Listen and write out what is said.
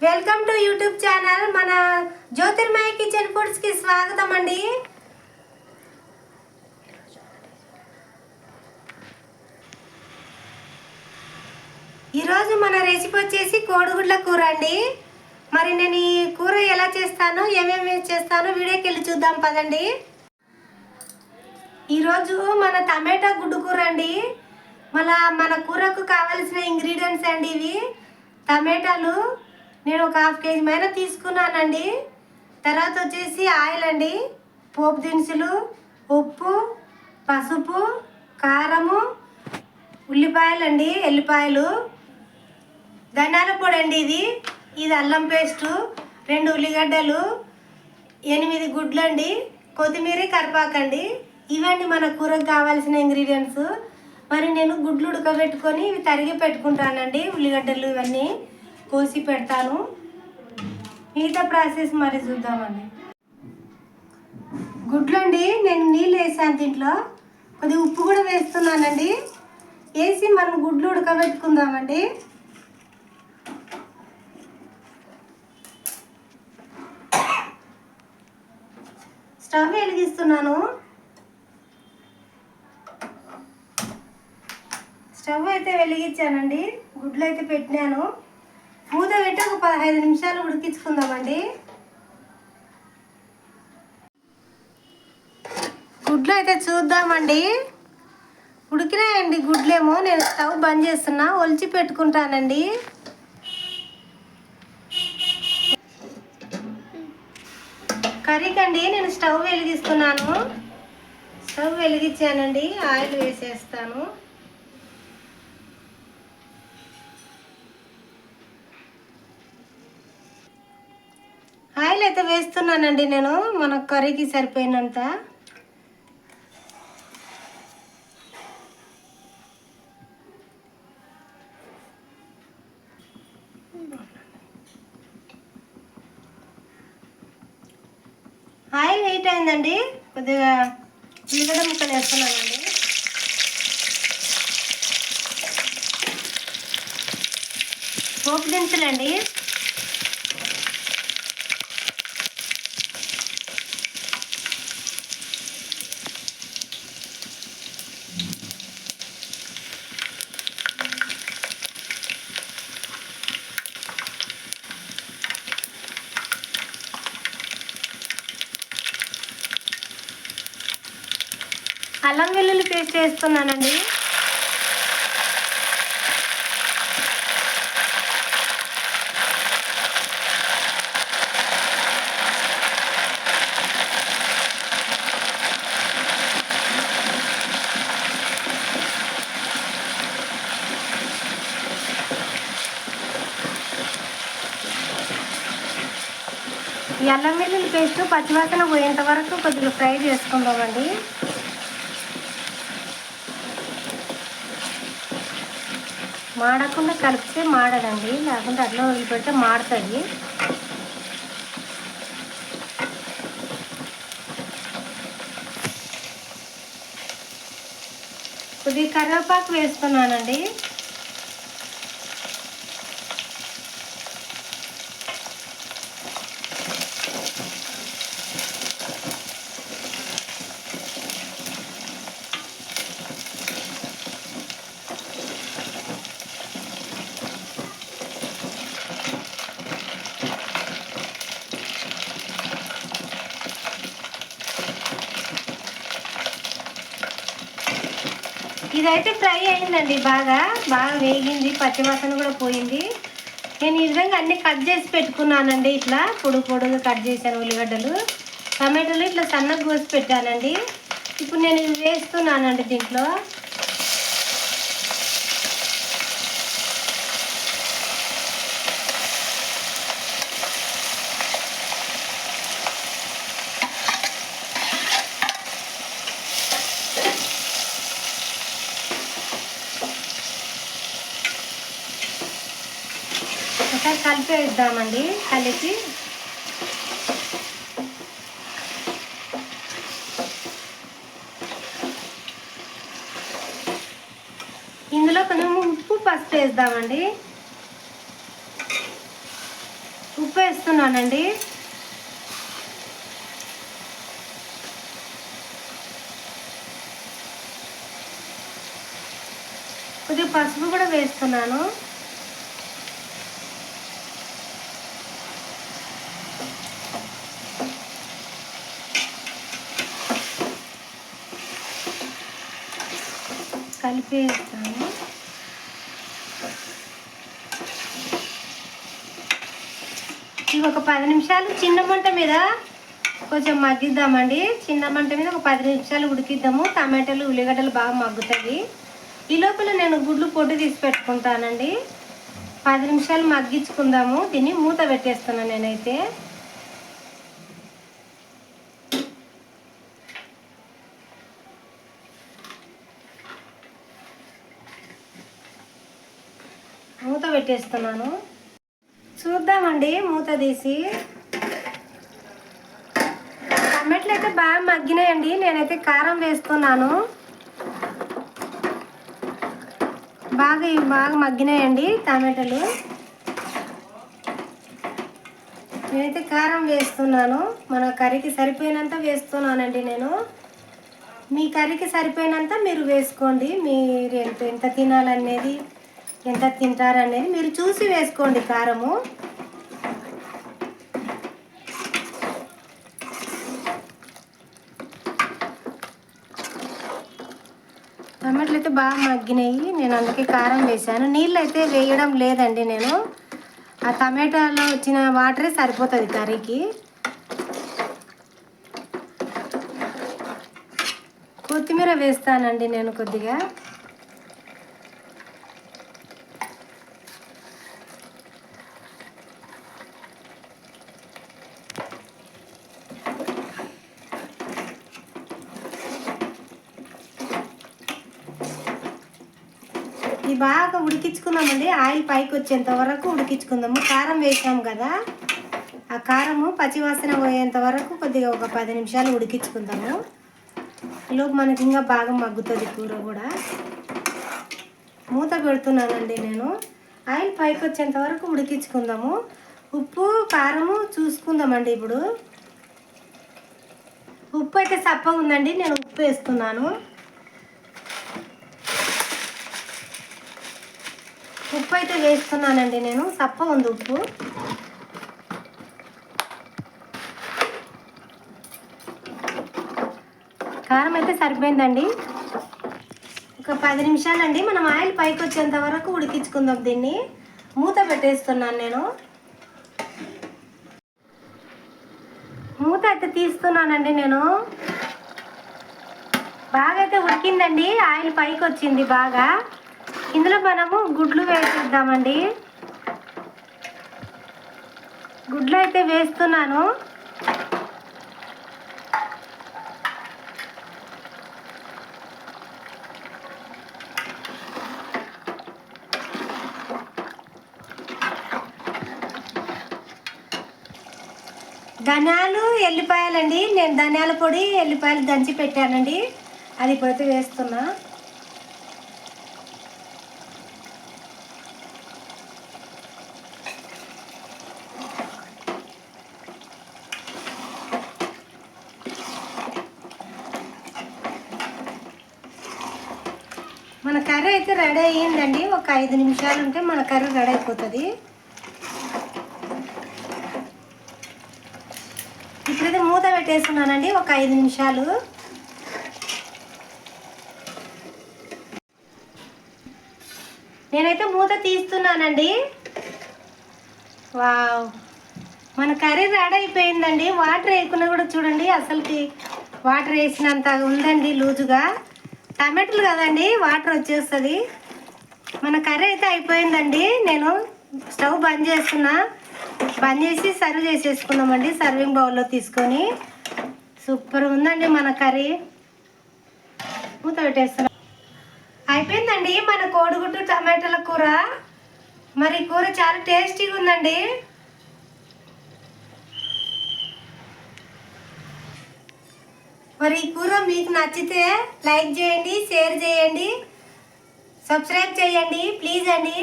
Welcome to YouTube channel మన జ్యోతిర్మయ kitchen foods కి స్వాగతం అండి. ఈరోజు మన రెసిపీ వచ్చేసి కోడిగుడ్ల కూర అండి. మరి నేను ఈ కూర ఎలా చేస్తానో ఏమేమి చేస్తానో వీడియోకి వెళ్ళి చూద్దాం పదండి. ఈరోజు మన టమాటా గుడ్డు కూర అండి. మన కూరకు కావాల్సిన ఇంగ్రీడియంట్స్ అండి ఇవి. టమాటాలు నేను ఒక ½ కేజీ మేర తీసుకున్నానండి. తర్వాత వచ్చేసి ఆయిల్ అండి, పోపు దినుసులు, ఉప్పు, పసుపు, కారము, ఉల్లిపాయలు అండి, ఎల్లిపాయలు, ధనియాల పొడి అండి, ఇది అల్లం పేస్టు, 2 ఉల్లిగడ్డలు, 8 గుడ్లు అండి, కొత్తిమీర, కరివేపాకండి. ఇవన్నీ మన కూరకు కావాల్సిన ఇంగ్రీడియంట్స్. మరి నేను గుడ్లు ఉడకబెట్టుకొని ఇవి తరిగి పెట్టుకుంటానండి. ఉల్లిగడ్డలు ఇవన్నీ కోసి పెడతాను. మిగతా ప్రాసెస్ మరి చూద్దామండి. గుడ్లు అండి నేను నీళ్ళు వేసాను, దీంట్లో కొద్దిగా ఉప్పు కూడా వేస్తున్నానండి. వేసి మనం గుడ్లు ఉడకబెట్టుకుందామండి. స్టవ్ వెలిగిస్తున్నాను. స్టవ్ అయితే వెలిగించానండి. గుడ్లు అయితే పెట్టినాను. మూత పెట్టి ఒక 15 నిమిషాలు ఉడికించుకుందామండి. గుడ్లు అయితే చూద్దామండి. ఉడికినాయండి గుడ్లేమో. నేను స్టవ్ బంద్ చేస్తున్నా, ఒలిచి పెట్టుకుంటానండి. కర్రీకండి నేను స్టవ్ వెలిగిస్తున్నాను. స్టవ్ వెలిగించానండి. ఆయిల్ వేసేస్తాను. ఆయిల్ అయితే వేస్తున్నానండి నేను, మన కర్రీకి సరిపోయినంత. ఆయిల్ హీట్ అయిందండి. కొద్దిగా ఉల్లిగడ్డ ముక్కలు వేస్తున్నానండి. పోపు దినుసులండి, అల్లం వెల్లుల్లి పేస్ట్ వేస్తున్నానండి. ఈ అల్లం వెల్లుల్లి పేస్ట్ పచ్చివాసన పోయేంత వరకు కొద్దిగా ఫ్రై చేసుకుందామండి. మాడకుండా కలిపితే మాడదండి, లేకుంటే అట్లా వదిలిపెడితే మాడుతుంది. కొద్దిగా కరివేపాకు వేస్తున్నానండి. ఇదైతే ఫ్రై అయిందండి. బాగా వేగింది, పచ్చివాసన కూడా పోయింది. నేను ఈ విధంగా అన్నీ కట్ చేసి పెట్టుకున్నానండి. ఇట్లా పొడుగుగా కట్ చేశాను. ఉల్లిగడ్డలు, టమాటాలు ఇట్లా సన్నగా కోసి పెట్టానండి. ఇప్పుడు నేను ఇవి వేస్తున్నానండి దీంట్లో. ఒకసారి కలిపేద్దామండి. కలిపి ఇందులో కొంచెం ఉప్పు, పసుపు వేద్దామండి. ఉప్పు వేస్తున్నానండి. కొద్దిగా పసుపు కూడా వేస్తున్నాను. కలిపేస్తాను. ఇవి ఒక 10 నిమిషాలు చిన్న మంట మీద కొంచెం మగ్గిద్దామండి. చిన్న మంట మీద ఒక 10 నిమిషాలు ఉడికిద్దాము. టమాటాలు ఉల్లిగడ్డలు బాగా మగ్గుతాయి. ఈ లోపల నేను గుడ్లు పొట్టు తీసి పెట్టుకుంటానండి. 10 నిమిషాలు మగ్గించుకుందాము. దీన్ని మూత పెట్టేస్తున్నాను నేనైతే. మూత పెట్టేస్తున్నాను. చూద్దామండి మూత తీసి. టమాటాలు అయితే బాగా మగ్గినాయండి. నేనైతే కారం వేస్తున్నాను. బాగా మగ్గినాయండి టమాటాలు. నేనైతే కారం వేస్తున్నాను. మన కర్రీకి సరిపోయినంత వేస్తున్నానండి నేను. మీ కర్రీకి సరిపోయినంత మీరు వేసుకోండి. మీరు ఎంత తినాలనేది, ఎంత తింటారనేది మీరు చూసి వేసుకోండి కారము. టమాటాలు అయితే బాగా మగ్గినాయి. నేను అందుకే కారం వేసాను. నీళ్ళు అయితే వేయడం లేదండి నేను. ఆ టమాటాలో వచ్చిన వాటరే సరిపోతుంది కర్రీకి. కొత్తిమీర వేస్తానండి నేను కొద్దిగా. ఇది బాగా ఉడికించుకుందామండి. ఆయిల్ పైకి వచ్చేంత వరకు ఉడికించుకుందాము. కారం వేసాము కదా, ఆ కారము పచ్చివాసన పోయేంత వరకు కొద్దిగా ఒక 10 నిమిషాలు ఉడికించుకుందాము. ఈలోపు మనకి ఇంకా బాగా మగ్గుతుంది కూర కూడా. మూత పెడుతున్నానండి నేను. ఆయిల్ పైకి వచ్చేంత వరకు ఉడికించుకుందాము. ఉప్పు కారము చూసుకుందామండి. ఇప్పుడు ఉప్పు అయితే సప్పగా ఉందండి. నేను ఉప్పు వేస్తున్నాను. ఉప్పు అయితే వేస్తున్నానండి నేను. సప్ప ఉంది ఉప్పు. కారం అయితే సరిపోయిందండి. ఒక 10 నిమిషాలండి. మనం ఆయిల్ పైకి వచ్చేంత వరకు ఉడికించుకుందాం దీన్ని. మూత పెట్టేస్తున్నాను నేను. మూత అయితే తీస్తున్నానండి నేను. బాగా అయితే ఉడికిందండి. ఆయిల్ పైకి వచ్చింది బాగా. ఇందులో మనము గుడ్లు వేసేద్దామండి. గుడ్లు అయితే వేస్తున్నాను. ధనియాలు ఎల్లిపాయలండి. నేను ధనియాల పొడి ఎల్లిపాయలు దంచి పెట్టానండి. అది ఇప్పుడైతే వేస్తున్నా. మన కర్రీ అయితే రెడీ అయ్యిందండి. ఒక 5 నిమిషాలు ఉంటే మన కర్రీ రెడీ అయిపోతుంది. ఇప్పుడైతే మూత పెట్టేస్తున్నానండి ఒక 5 నిమిషాలు. నేనైతే మూత తీస్తున్నానండి. వావ్, మన కర్రీ రెడీ అయిపోయిందండి. వాటర్ వేయకుండా కూడా చూడండి, అసలుకి వాటర్ వేసినంత ఉందండి లూజుగా. టమాటాలు కదండి, వాటర్ వచ్చేస్తుంది. మన కర్రీ అయితే అయిపోయిందండి. నేను స్టవ్ బంద్ చేస్తున్నా. బంద్ చేసి సర్వ్ చేసేసుకుందామండి సర్వింగ్ బౌల్లో తీసుకొని. సూపర్ ఉందండి మన కర్రీ. మూత పెట్టేస్తున్నా. అయిపోయిందండి మన కోడిగుడ్డు టమాటాల కూర. మరి కూర చాలా టేస్టీగా ఉందండి. మరి ఈ కూర మీకు నచ్చితే లైక్ చేయండి, షేర్ చేయండి, సబ్స్క్రైబ్ చేయండి ప్లీజ్ అండి.